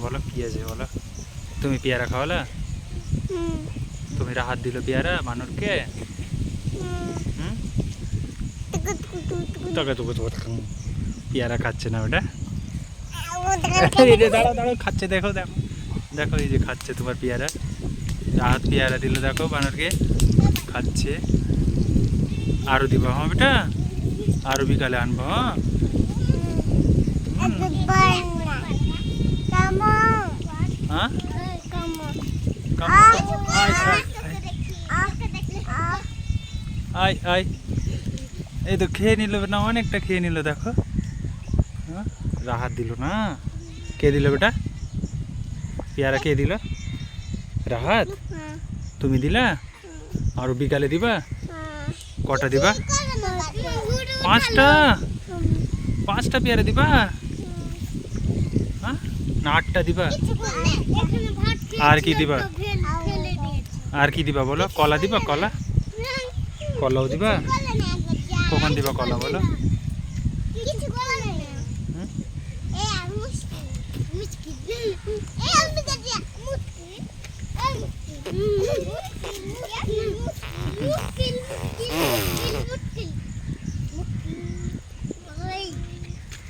বলো কি আছে বলো। তুমি পেয়ারা খাওয়ালা? তুমি হাত দিল পেয়ারা বানরকে? হুম, তোকে তোকে তোকে পেয়ারা খাচ্ছে না ওটা? এই যে দাঁড়াও দাঁড়াও, খাচ্ছে, দেখো দেখো দেখো, এই যে খাচ্ছে তোমার পেয়ারা। হাত পেয়ারা দিল দেখো বানরকে, খাচ্ছে। আরো দিবা হ্যাঁ বেটা, আরো বিকালে আনবো হ্যাঁ। হ্যাঁ আয় আয়, এই তো খেয়ে নিল না, অনেকটা খেয়ে নিল দেখো। হ্যাঁ, রাহাত দিল না। কে দিল বেটা পেয়ারা? কে দিল? রাহাত। তুমি দিলা? আরো বিকালে দিবা? কটা দিবা? 5টা? 5টা পেয়ারা দিবা? হ্যাঁ না 8টা দিবা? আর কি দিবা? আর কি দিবা বলো? কলা দিবা? কলা, কলাও দিবা? কখন দিবা কলা বলো?